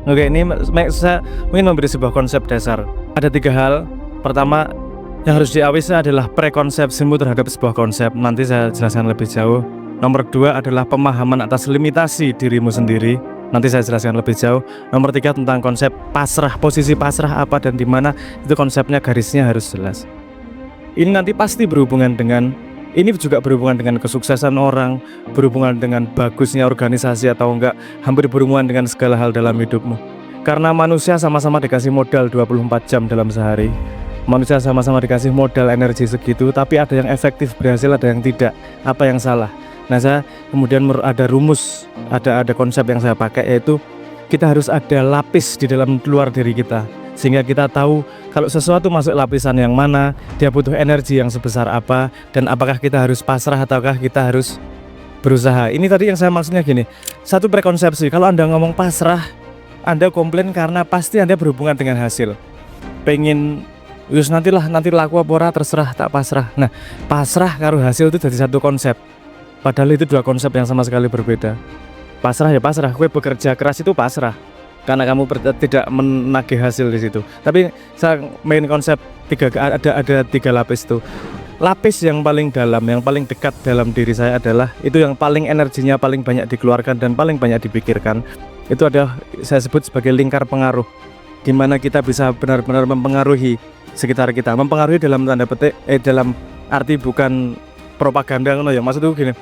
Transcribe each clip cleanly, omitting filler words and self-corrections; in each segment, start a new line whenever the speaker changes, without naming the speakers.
Oke, ini saya ingin memberi sebuah konsep dasar. Ada 3 hal. Pertama, yang harus diawasi adalah prekonsepsimu terhadap sebuah konsep. Nanti saya jelaskan lebih jauh. Nomor 2 adalah pemahaman atas limitasi dirimu sendiri. Nanti saya jelaskan lebih jauh. Nomor 3 tentang konsep pasrah, posisi pasrah apa dan di mana, itu konsepnya, garisnya harus jelas. Ini nanti pasti berhubungan dengan, ini juga berhubungan dengan kesuksesan orang, berhubungan dengan bagusnya organisasi atau enggak, hampir berhubungan dengan segala hal dalam hidupmu. Karena manusia sama-sama dikasih modal 24 jam dalam sehari. Manusia sama-sama dikasih modal energi segitu, tapi ada yang efektif berhasil, ada yang tidak. Apa yang salah? Nah, saya kemudian ada rumus, ada konsep yang saya pakai, yaitu kita harus ada lapis di dalam luar diri kita, sehingga kita tahu kalau sesuatu masuk lapisan yang mana, dia butuh energi yang sebesar apa, dan apakah kita harus pasrah ataukah kita harus berusaha. Ini tadi yang saya maksudnya gini, satu prekonsepsi. Kalau Anda ngomong pasrah, Anda komplain karena pasti Anda berhubungan dengan hasil. Pengen yus nanti laku apa ora, terserah, tak pasrah. Nah, pasrah karo hasil itu jadi satu konsep. Padahal itu 2 konsep yang sama sekali berbeda. Pasrah ya pasrah, gue bekerja keras itu pasrah karena kamu tidak menagih hasil di situ. Tapi saya main konsep ada 3 lapis itu. Lapis yang paling dalam, yang paling dekat dalam diri saya adalah itu yang paling energinya paling banyak dikeluarkan dan paling banyak dipikirkan. Itu ada saya sebut sebagai lingkar pengaruh, di mana kita bisa benar-benar mempengaruhi sekitar kita. Mempengaruhi dalam tanda petik, dalam arti bukan propaganda ya. Maksudnya gini,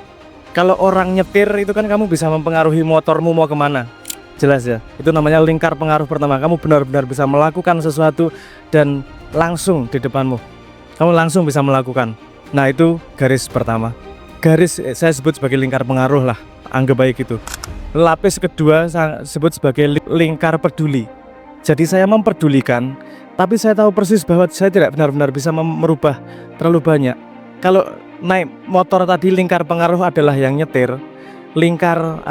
kalau orang nyetir itu kan kamu bisa mempengaruhi motormu mau kemana, jelas ya. Itu namanya lingkar pengaruh pertama. Kamu benar-benar bisa melakukan sesuatu dan langsung di depanmu, kamu langsung bisa melakukan. Nah, itu garis pertama. Garis saya sebut sebagai lingkar pengaruh lah, anggap baik itu. Lapis kedua saya sebut sebagai lingkar peduli. Jadi saya memperdulikan, tapi saya tahu persis bahwa saya tidak benar-benar bisa merubah terlalu banyak. Kalau naik motor tadi lingkar pengaruh adalah yang nyetir, lingkar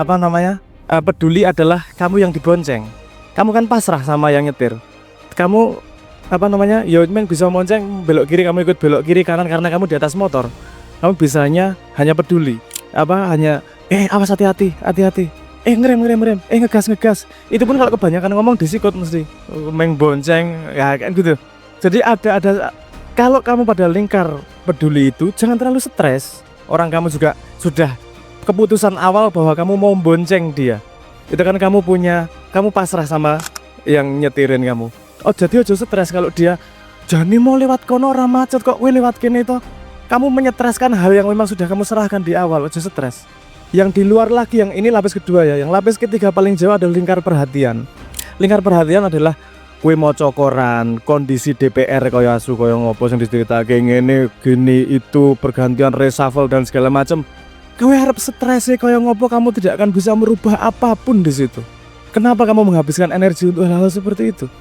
peduli adalah kamu yang dibonceng. Kamu kan pasrah sama yang nyetir. Kamu ya bisa bonceng belok kiri, kamu ikut belok kiri, kanan karena kamu di atas motor. Kamu bisanya hanya peduli, awas hati-hati, ngerem, ngegas. Itu pun kalau kebanyakan ngomong disikut mesti bonceng ya kan gitu. Jadi ada kalau kamu pada lingkar peduli itu jangan terlalu stres. Orang kamu juga sudah keputusan awal bahwa kamu mau bonceng dia. Itu kan kamu pasrah sama yang nyetirin kamu. Oh, jadi ojo stres kalau dia jani mau lewat kono ora macet kok lewat kene itu. Kamu menyetreskan hal yang memang sudah kamu serahkan di awal, ojo stres. Yang di luar lagi, yang ini lapis kedua ya. Yang lapis ketiga paling jauh adalah lingkar perhatian. Lingkar perhatian adalah kue mau cokoran, kondisi DPR kaya asu kaya ngopo sing diceritake ngene gini itu pergantian reshuffle dan segala macam. Kowe harap stres kaya ngopo, kamu tidak akan bisa merubah apapun di situ. Kenapa kamu menghabiskan energi untuk hal-hal seperti itu?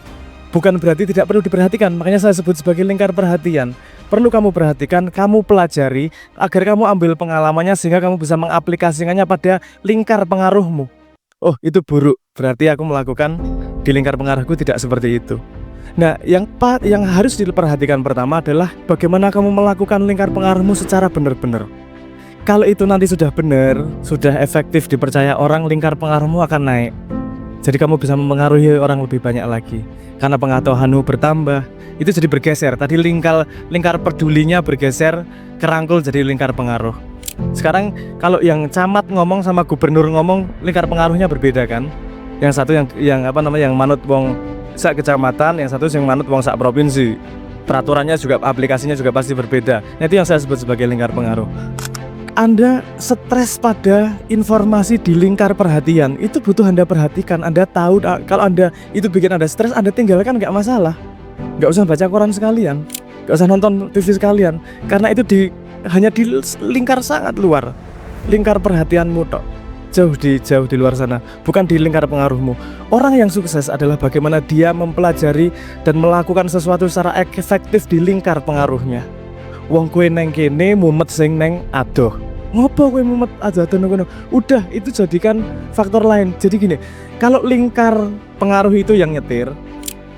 Bukan berarti tidak perlu diperhatikan, makanya saya sebut sebagai lingkar perhatian. Perlu kamu perhatikan, kamu pelajari agar kamu ambil pengalamannya sehingga kamu bisa mengaplikasikannya pada lingkar pengaruhmu. Oh, itu buruk, berarti aku melakukan di lingkar pengaruhku tidak seperti itu. Nah, yang harus diperhatikan pertama adalah bagaimana kamu melakukan lingkar pengaruhmu secara benar-benar. Kalau itu nanti sudah benar, sudah efektif, dipercaya orang, lingkar pengaruhmu akan naik. Jadi kamu bisa mempengaruhi orang lebih banyak lagi. Karena pengetahuanmu bertambah, itu jadi bergeser. Tadi lingkar pedulinya bergeser, kerangkul jadi lingkar pengaruh. Sekarang kalau yang camat ngomong sama gubernur ngomong, lingkar pengaruhnya berbeda kan? Yang satu yang manut wong sak kecamatan, yang satu yang manut wong sak provinsi. Peraturannya juga, aplikasinya juga pasti berbeda. Nah, itu yang saya sebut sebagai lingkar pengaruh. Anda stres pada informasi di lingkar perhatian, itu butuh Anda perhatikan. Anda tahu kalau Anda itu bikin Anda stres, Anda tinggalkan, nggak masalah. Nggak usah baca koran sekalian, nggak usah nonton TV sekalian, karena itu hanya di lingkar sangat luar, lingkar perhatianmu tok. Jauh di luar sana, bukan di lingkar pengaruhmu. Orang yang sukses adalah bagaimana dia mempelajari dan melakukan sesuatu secara efektif di lingkar pengaruhnya. Wong kue neng kene mumet sing neng adoh. Ngopo kue mumet adoh ngono? Udah, itu jadikan faktor lain. Jadi gini, kalau lingkar pengaruh itu yang nyetir,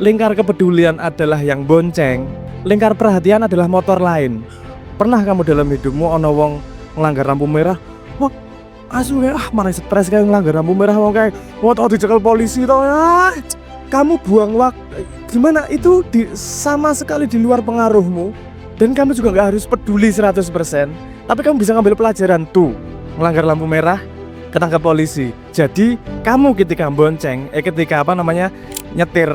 lingkar kepedulian adalah yang bonceng, lingkar perhatian adalah motor lain. Pernah kamu dalam hidupmu ono wong ngelanggar lampu merah? Wah, asu kayak mana stres kayak ngelanggar lampu merah mau kayak mau tau dicekel polisi toh ya. Kamu buang waktu gimana itu sama sekali di luar pengaruhmu dan kamu juga nggak harus peduli 100%. Tapi kamu bisa ngambil pelajaran tuh melanggar lampu merah ketangkap polisi. Jadi kamu ketika bonceng ketika nyetir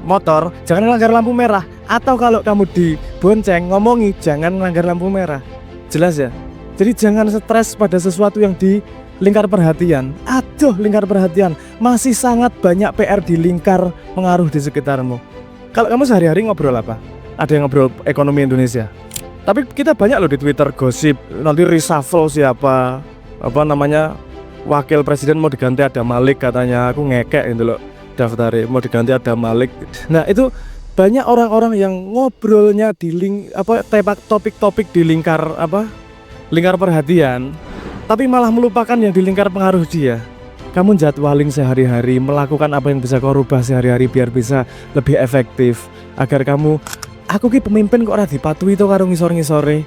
motor jangan melanggar lampu merah, atau kalau kamu dibonceng ngomongi jangan melanggar lampu merah. Jelas ya? Jadi jangan stres pada sesuatu yang di lingkar perhatian. Aduh, lingkar perhatian masih sangat banyak PR di lingkar pengaruh di sekitarmu. Kalau kamu sehari-hari ngobrol apa? Ada yang ngobrol ekonomi Indonesia. Tapi kita banyak loh di Twitter gosip nanti reshuffle siapa, wakil presiden mau diganti ada Malik katanya. Aku ngekek gitu loh daftarnya mau diganti ada Malik. Nah itu banyak orang-orang yang ngobrolnya di topik-topik di lingkar perhatian, tapi malah melupakan yang di lingkar pengaruh dia. Kamu jadwalin sehari-hari, melakukan apa yang bisa kau rubah sehari-hari biar bisa lebih efektif. Agar kamu, aku ki pemimpin kok ora dipatuhi to karo ngisor-ngisore.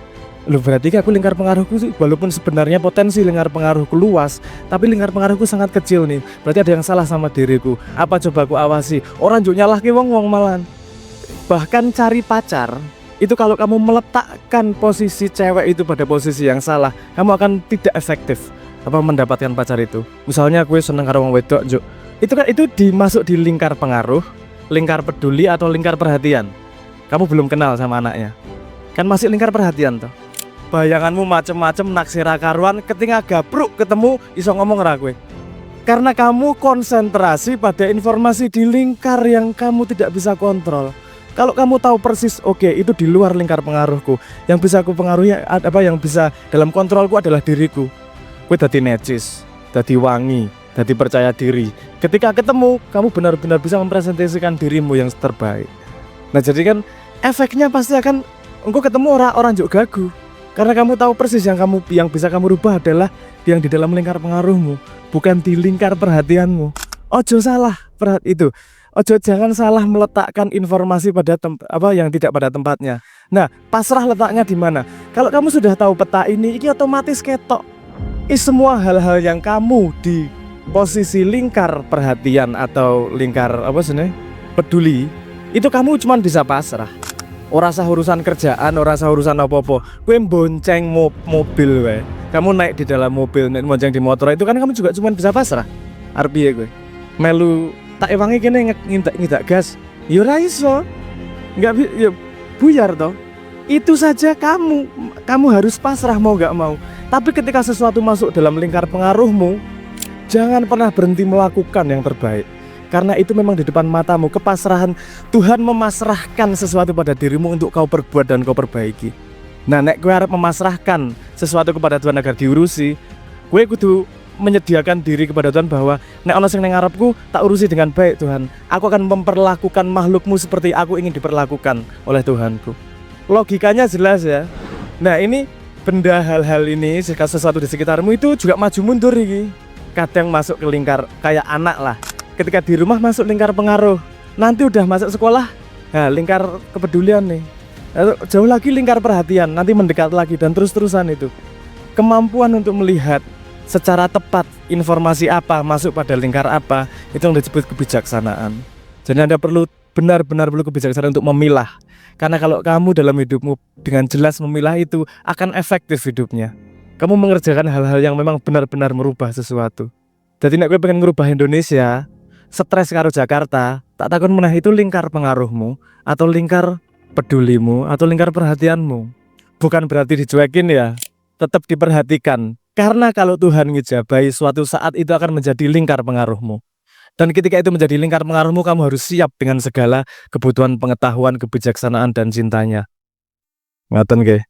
Loh berarti aku lingkar pengaruhku walaupun sebenarnya potensi lingkar pengaruhku luas, tapi lingkar pengaruhku sangat kecil nih. Berarti ada yang salah sama diriku. Apa coba aku awasi? Orang njuk nyalahke wong malan. Bahkan cari pacar itu kalau kamu meletakkan posisi cewek itu pada posisi yang salah, kamu akan tidak efektif mendapatkan pacar itu. Misalnya gue seneng karo wong wedok, Juk. Itu dimasuk di lingkar pengaruh, lingkar peduli atau lingkar perhatian. Kamu belum kenal sama anaknya. Kan masih lingkar perhatian toh. Bayanganmu macem-macem naksir karuan ketika gapruk ketemu iso ngomong ra gue. Karena kamu konsentrasi pada informasi di lingkar yang kamu tidak bisa kontrol. Kalau kamu tahu persis, oke, itu di luar lingkar pengaruhku. Yang bisa aku pengaruhi yang bisa dalam kontrolku adalah diriku. Gue dadi necis, dadi wangi, dadi percaya diri. Ketika ketemu, kamu benar-benar bisa mempresentasikan dirimu yang terbaik. Nah, jadi kan efeknya pasti akan engkau ketemu orang juk gagu. Karena kamu tahu persis yang bisa kamu rubah adalah yang di dalam lingkar pengaruhmu, bukan di lingkar perhatianmu. Ojo salah itu. Ojo jangan salah meletakkan informasi pada yang tidak pada tempatnya. Nah, pasrah letaknya di mana? Kalau kamu sudah tahu peta ini otomatis ketok. Semua hal-hal yang kamu di posisi lingkar perhatian atau lingkar peduli, itu kamu cuma bisa pasrah. Ora usah urusan kerjaan, ora usah urusan apa-apa. Kowe bonceng mobil wae. Kamu naik di dalam mobil, naik bonceng di motor itu kan kamu juga cuma bisa pasrah. Arep piye kowe? Melu tak ewangi kene ngindak gas. Ya ora iso. Enggak ya buyar toh. Itu saja kamu harus pasrah mau enggak mau. Tapi ketika sesuatu masuk dalam lingkar pengaruhmu, jangan pernah berhenti melakukan yang terbaik. Karena itu memang di depan matamu, kepasrahan. Tuhan memasrahkan sesuatu pada dirimu untuk kau perbuat dan kau perbaiki. Nah, nek gue harap memasrahkan sesuatu kepada Tuhan agar diurusi, gue kudu menyediakan diri kepada Tuhan bahwa nek ana sing ning ngarepku tak urusi dengan baik Tuhan. Aku akan memperlakukan makhlukmu seperti aku ingin diperlakukan oleh Tuhanku. Logikanya jelas ya. Nah, ini benda hal-hal ini sesuatu di sekitarmu itu juga maju mundur iki. Kadang masuk ke lingkar kayak anak lah. Ketika di rumah masuk lingkar pengaruh, nanti udah masuk sekolah, nah lingkar kepedulian nih. Jauh lagi lingkar perhatian, nanti mendekat lagi dan terus-terusan itu. Kemampuan untuk melihat secara tepat informasi apa masuk pada lingkar apa, itu yang disebut kebijaksanaan. Jadi Anda benar-benar perlu kebijaksanaan untuk memilah. Karena kalau kamu dalam hidupmu dengan jelas memilah itu akan efektif hidupnya. Kamu mengerjakan hal-hal yang memang benar-benar merubah sesuatu. Jadi nek gue pengen merubah Indonesia, stres karo Jakarta, tak takon meneh itu lingkar pengaruhmu atau lingkar pedulimu atau lingkar perhatianmu. Bukan berarti dicuekin ya, tetap diperhatikan. Karena kalau Tuhan ngejabai suatu saat itu akan menjadi lingkar pengaruhmu. Dan ketika itu menjadi lingkar pengaruhmu, kamu harus siap dengan segala kebutuhan pengetahuan, kebijaksanaan dan cintanya. Ngaten nggih.